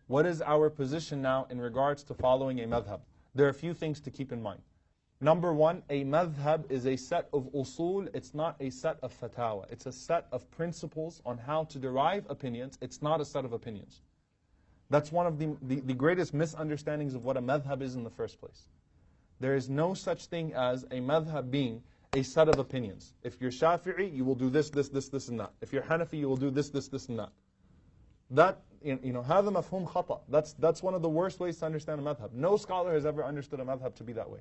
What is our position now in regards to following a madhab? There are a few things to keep in mind. Number one, a madhab is a set of usul, it's not a set of fatawa. It's a set of principles on how to derive opinions, it's not a set of opinions. That's one of the greatest misunderstandings of what a madhab is in the first place. There is no such thing as a madhab being a set of opinions. If you're Shafi'i, you will do this, this, this, this, and that. If you're Hanafi, you will do this, this, this, and that. That, هذا مفهوم خطأ. That's one of the worst ways to understand a madhab. No scholar has ever understood a madhab to be that way.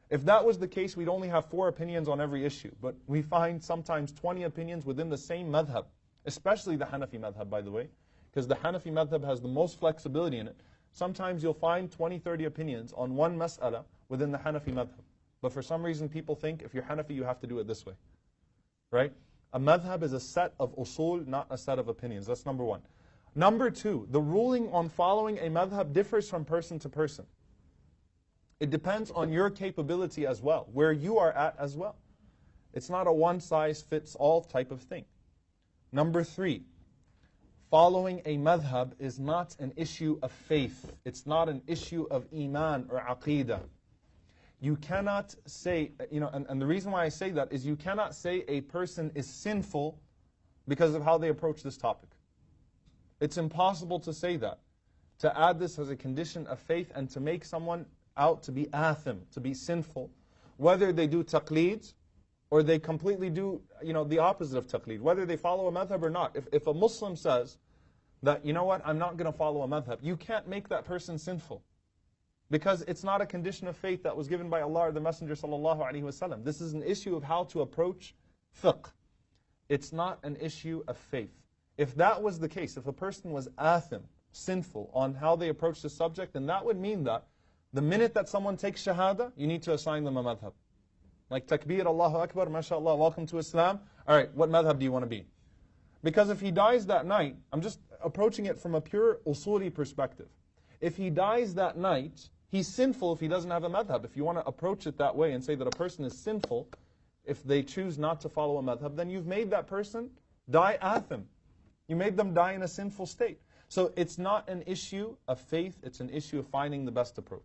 If that was the case, we'd only have 4 opinions on every issue. But we find sometimes 20 opinions within the same madhab, especially the Hanafi madhab, by the way, because the Hanafi madhab has the most flexibility in it. Sometimes you'll find 20, 30 opinions on one mas'ala within the Hanafi madhab. But for some reason, people think if you're Hanafi, you have to do it this way. Right? A madhab is a set of usul, not a set of opinions. That's number one. Number two, the ruling on following a madhab differs from person to person. It depends on your capability as well, where you are at as well. It's not a one-size-fits-all type of thing. Number three, following a madhab is not an issue of faith. It's not an issue of iman or aqeedah. You cannot say, and the reason why I say that is you cannot say a person is sinful because of how they approach this topic. It's impossible to say that. To add this as a condition of faith and to make someone out to be athim, to be sinful, whether they do taqleed or they completely do the opposite of taqleed, whether they follow a madhab or not. If a Muslim says that, you know what, I'm not going to follow a madhab, you can't make that person sinful. Because it's not a condition of faith that was given by Allah or the Messenger ﷺ. This is an issue of how to approach fiqh. It's not an issue of faith. If that was the case, if a person was athim, sinful on how they approach the subject, then that would mean that the minute that someone takes shahada, you need to assign them a madhab. Like takbir, Allahu Akbar, mashallah, welcome to Islam. All right, what madhab do you want to be? Because if he dies that night, I'm just approaching it from a pure usuli perspective. If he dies that night, he's sinful if he doesn't have a madhab. If you want to approach it that way and say that a person is sinful if they choose not to follow a madhab, then you've made that person die athim. You made them die in a sinful state. So it's not an issue of faith, it's an issue of finding the best approach.